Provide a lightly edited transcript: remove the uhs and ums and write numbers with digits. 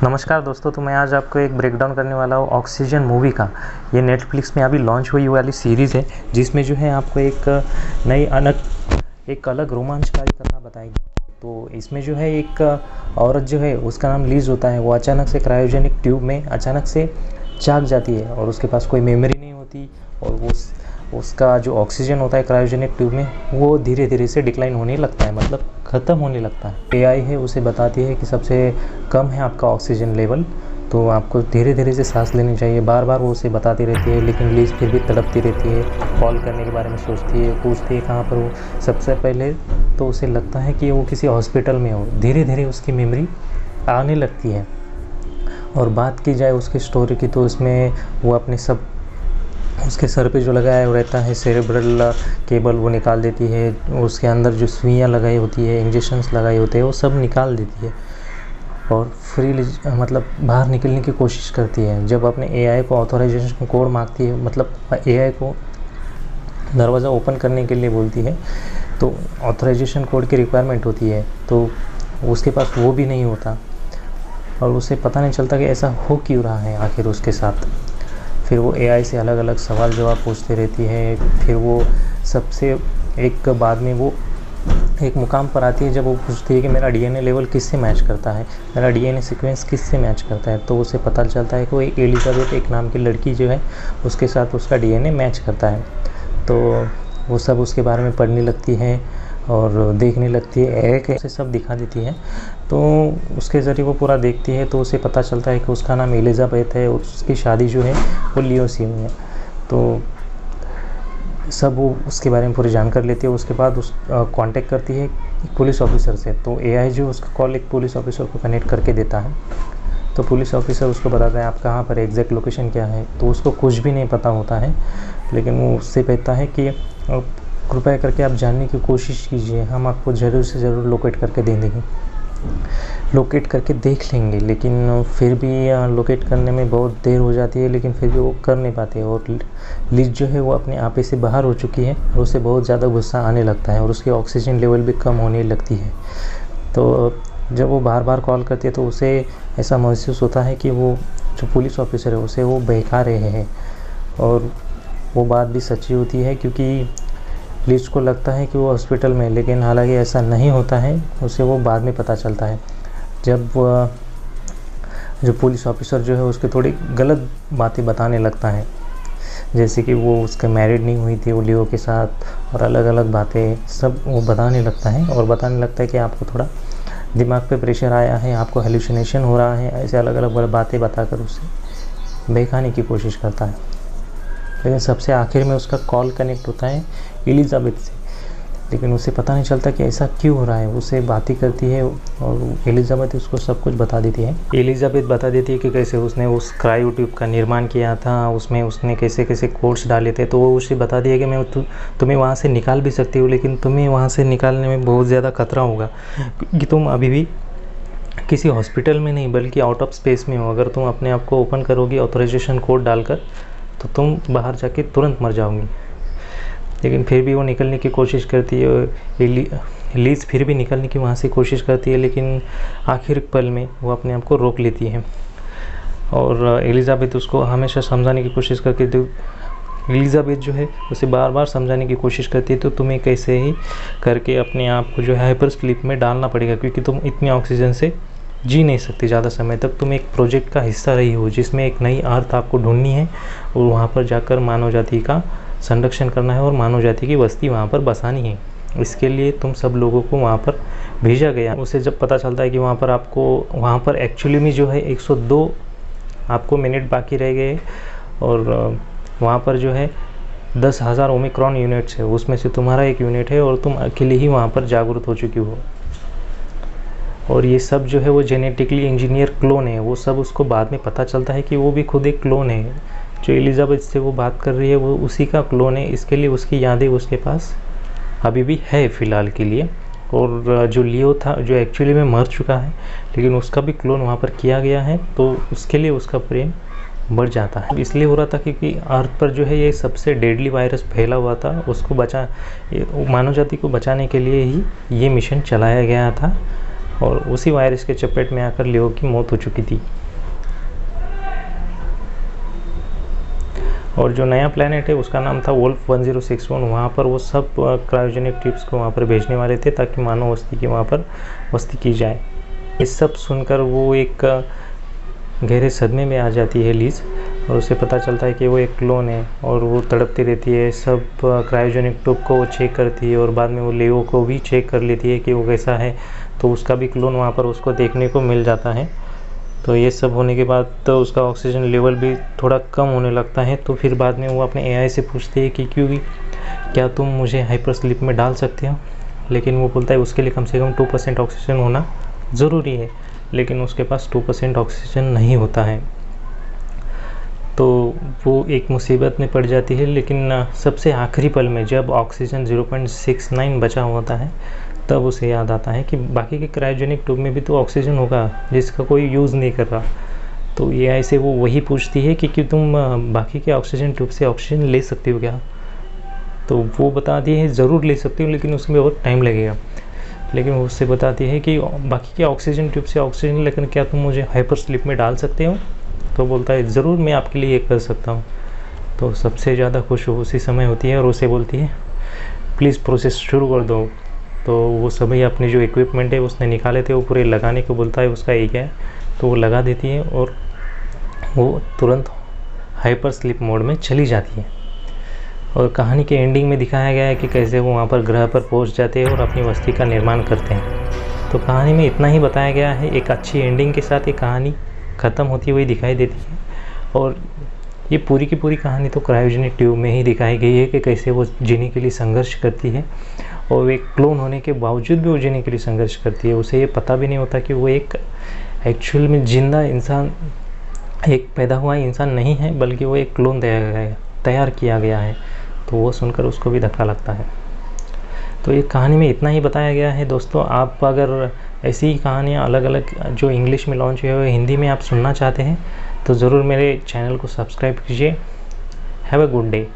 नमस्कार दोस्तों, तो मैं आज आपको एक ब्रेकडाउन करने वाला हूँ ऑक्सीजन मूवी का। ये नेटफ्लिक्स में अभी लॉन्च हुई वाली सीरीज़ है, जिसमें जो है आपको एक अलग रोमांचकारी कथा बताएगी। तो इसमें जो है एक औरत जो है, उसका नाम लीज होता है। वो अचानक से क्रायोजेनिक ट्यूब में अचानक से जाग जाती है और उसके पास कोई मेमोरी नहीं होती, और वो उसका जो ऑक्सीजन होता है क्रायोजेनिक ट्यूब में, वो धीरे धीरे से डिक्लाइन होने लगता है, मतलब ख़त्म होने लगता है। एआई है उसे बताती है कि सबसे कम है आपका ऑक्सीजन लेवल, तो आपको धीरे धीरे से सांस लेनी चाहिए। बार बार वो उसे बताती रहती है, लेकिन लीज फिर भी तड़पती रहती है, कॉल करने के बारे में सोचती है, पूछती है कहाँ पर हो। सबसे पहले तो उसे लगता है कि वो किसी हॉस्पिटल में हो। धीरे धीरे उसकी मेमोरी आने लगती है। और बात की जाए उसकी स्टोरी की, तो उसमें वो अपने सब उसके सर पे जो लगाया रहता है सेरेब्रल केबल, वो निकाल देती है। उसके अंदर जो सुइयाँ लगाई होती है, इंजेक्शंस लगाए होते हैं, वो सब निकाल देती है और फ्रीली मतलब बाहर निकलने की कोशिश करती है। जब अपने एआई को ऑथराइजेशन कोड मांगती है, मतलब एआई को दरवाज़ा ओपन करने के लिए बोलती है, तो ऑथराइजेशन कोड की रिक्वायरमेंट होती है, तो उसके पास वो भी नहीं होता और उसे पता नहीं चलता कि ऐसा हो क्यों रहा है आखिर उसके साथ। फिर वो एआई से अलग अलग सवाल जवाब पूछती रहती है। फिर वो सबसे एक बाद में वो एक मुकाम पर आती है, जब वो पूछती है कि मेरा डीएनए लेवल किससे मैच करता है, मेरा डीएनए सीक्वेंस किससे मैच करता है। तो उसे पता चलता है कि वो एलिजाबेथ एक नाम की लड़की जो है, उसके साथ उसका डीएनए मैच करता है। तो वो सब उसके बारे में पढ़ने लगती है और देखने लगती है, एक ऐसे सब दिखा देती है। तो उसके ज़रिए वो पूरा देखती है, तो उसे पता चलता है कि उसका नाम एलिजाबेथ है, उसकी शादी जो है वो लियो से हुई है। तो सब वो उसके बारे में पूरी जानकारी लेती है। उसके बाद उस कांटेक्ट करती है एक पुलिस ऑफिसर से। तो एआई जो उसका कॉल एक पुलिस ऑफिसर को कनेक्ट करके देता है। तो पुलिस ऑफिसर उसको बताता है आप कहाँ पर, एग्जैक्ट लोकेशन क्या है। तो उसको कुछ भी नहीं पता होता है, लेकिन वो उससे कहता है कि कृपया करके आप जानने की कोशिश कीजिए, हम आपको ज़रूर से ज़रूर लोकेट करके दे देंगे, लोकेट करके देख लेंगे। लेकिन फिर भी लोकेट करने में बहुत देर हो जाती है, लेकिन फिर भी वो कर नहीं पाते। और लीज जो है वो अपने आप से बाहर हो चुकी है और उसे बहुत ज़्यादा गुस्सा आने लगता है और उसकी ऑक्सीजन लेवल भी कम होने लगती है। तो जब वो बार बार कॉल करती है, तो उसे ऐसा महसूस होता है कि वो जो पुलिस ऑफिसर है उसे वो बहका रहे हैं। और वो बात भी सच्ची होती है, क्योंकि लीज को लगता है कि वो हॉस्पिटल में, लेकिन हालांकि ऐसा नहीं होता है। उसे वो बाद में पता चलता है, जब जो पुलिस ऑफिसर जो है उसके थोड़ी गलत बातें बताने लगता है, जैसे कि वो उसके मैरिड नहीं हुई थी वो लियो के साथ, और अलग अलग बातें सब वो बताने लगता है। और बताने लगता है कि आपको थोड़ा दिमाग पे प्रेशर आया है, आपको हेलुसिनेशन हो रहा है, ऐसे अलग अलग बातें बताकर उसे बहकाने की कोशिश करता है। लेकिन सबसे आखिर में उसका कॉल कनेक्ट होता है एलिजाबेथ से, लेकिन उसे पता नहीं चलता कि ऐसा क्यों हो रहा है। उसे बातें करती है और एलिजाबेथ उसको सब कुछ बता देती है। एलिजाबेथ बता देती है कि कैसे उसने उस क्रायो ट्यूब का निर्माण किया था, उसमें उसने कैसे कैसे कोड्स डाले थे। तो वो उसे बता दिया कि मैं तुम्हें वहाँ से निकाल भी सकती हूँ, लेकिन तुम्हें वहाँ से निकालने में बहुत ज़्यादा खतरा होगा, क्योंकि तुम अभी भी किसी हॉस्पिटल में नहीं बल्कि आउट ऑफ स्पेस में हो। अगर तुम अपने आप को ओपन करोगी ऑथराइजेशन कोड डालकर, तो तुम बाहर जाके तुरंत मर जाओगी। लेकिन फिर भी वो निकलने की कोशिश करती है। लीज फिर भी निकलने की वहाँ से कोशिश करती है, लेकिन आखिर पल में वो अपने आप को रोक लेती है। और एलिजाबेथ उसको हमेशा समझाने की कोशिश करती है। तो एलिजाबेथ जो है उसे बार बार समझाने की कोशिश करती है, तो तुम्हें कैसे ही करके अपने आप को जो है हाइपर स्लीप में डालना पड़ेगा, क्योंकि तुम इतनी ऑक्सीजन से जी नहीं सकती ज़्यादा समय तक। तुम एक प्रोजेक्ट का हिस्सा रही हो, जिसमें एक नई अर्थ आपको ढूंढनी है और वहाँ पर जाकर मानव जाति का संरक्षण करना है और मानव जाति की बस्ती वहाँ पर बसानी है। इसके लिए तुम सब लोगों को वहाँ पर भेजा गया। उसे जब पता चलता है कि वहाँ पर एक्चुअली में जो है 102 आपको मिनट बाकी रह गए, और वहाँ पर जो है 10,000 ओमिक्रॉन यूनिट्स है, उसमें से तुम्हारा एक यूनिट है और तुम अकेले ही वहाँ पर जागरूक हो चुकी हो। और ये सब जो है वो जेनेटिकली इंजीनियर क्लोन है। वो सब उसको बाद में पता चलता है कि वो भी खुद एक क्लोन है। जो एलिजाबेथ से वो बात कर रही है वो उसी का क्लोन है। इसके लिए उसकी यादें उसके पास अभी भी है फ़िलहाल के लिए। और जो लियो था, जो एक्चुअली में मर चुका है, लेकिन उसका भी क्लोन वहाँ पर किया गया है, तो उसके लिए उसका प्रेम बढ़ जाता है। इसलिए हो रहा था क्योंकि अर्थ पर जो है ये सबसे डेडली वायरस फैला हुआ था। उसको मानव जाति को बचाने के लिए ही ये मिशन चलाया गया था। और उसी वायरस के चपेट में आकर लियो की मौत हो चुकी थी। और जो नया प्लैनेट है उसका नाम था वोल्फ 1061। वहाँ पर वो सब क्रायोजेनिक ट्यूब्स को वहाँ पर भेजने वाले थे ताकि मानव बस्ती की वहाँ पर बस्ती की जाए। इस सब सुनकर वो एक गहरे सदमे में आ जाती है लीज, और उसे पता चलता है कि वो एक क्लोन है और वो तड़पती रहती है। सब क्रायोजेनिक ट्यूब को वो चेक करती है और बाद में वो लियो को भी चेक कर लेती है कि वो कैसा है, तो उसका भी क्लोन वहाँ पर उसको देखने को मिल जाता है। तो ये सब होने के बाद तो उसका ऑक्सीजन लेवल भी थोड़ा कम होने लगता है। तो फिर बाद में वो अपने एआई से पूछते हैं कि क्या तुम मुझे हाइपर स्लीप में डाल सकते हो, लेकिन वो बोलता है उसके लिए कम से कम 2% ऑक्सीजन होना ज़रूरी है, लेकिन उसके पास 2% ऑक्सीजन नहीं होता है। तो वो एक मुसीबत में पड़ जाती है। लेकिन सबसे आखिरी पल में जब ऑक्सीजन 0.69 बचा होता है तब उसे याद आता है कि बाकी के क्रायोजेनिक ट्यूब में भी तो ऑक्सीजन होगा जिसका कोई यूज़ नहीं कर रहा। तो एआई से वो वही पूछती है कि तुम बाकी के ऑक्सीजन ट्यूब से ऑक्सीजन ले सकती हो क्या। तो वो बताती है ज़रूर ले सकती हूँ, लेकिन उसमें बहुत टाइम लगेगा। लेकिन वो उससे बताती है कि बाकी के ऑक्सीजन ट्यूब से ऑक्सीजन, लेकिन क्या तुम मुझे हाइपर स्लीप में डाल सकते हो। तो बोलता है ज़रूर, मैं आपके लिए ये कर सकता हूँ। तो सबसे ज़्यादा खुश उसी समय होती है और उसे बोलती है प्लीज़ प्रोसेस शुरू कर दो। तो वो सभी अपने जो इक्विपमेंट है उसने निकाले थे वो पूरे लगाने को बोलता है उसका एक है, तो वो लगा देती है और वो तुरंत हाइपर स्लीप मोड में चली जाती है। और कहानी के एंडिंग में दिखाया गया है कि कैसे वो वहाँ पर ग्रह पर पहुँच जाते हैं और अपनी बस्ती का निर्माण करते हैं। तो कहानी में इतना ही बताया गया है। एक अच्छी एंडिंग के साथ ये कहानी ख़त्म होती हुई दिखाई देती है। और ये पूरी की पूरी कहानी तो क्रायोजेनिक ट्यूब में ही दिखाई गई है कि कैसे वो जीने के लिए संघर्ष करती है, और एक क्लोन होने के बावजूद भी वो जीने के लिए संघर्ष करती है। उसे ये पता भी नहीं होता कि वो एक एक्चुअल में जिंदा इंसान, एक पैदा हुआ इंसान नहीं है, बल्कि वो एक क्लोन तैयार किया गया है। तो वो सुनकर उसको भी धक्का लगता है। तो ये कहानी में इतना ही बताया गया है। दोस्तों, आप अगर ऐसी ही कहानियाँ अलग अलग जो इंग्लिश में लॉन्च हुए हुए हिंदी में आप सुनना चाहते हैं तो ज़रूर मेरे चैनल को सब्सक्राइब कीजिए। Have a good day.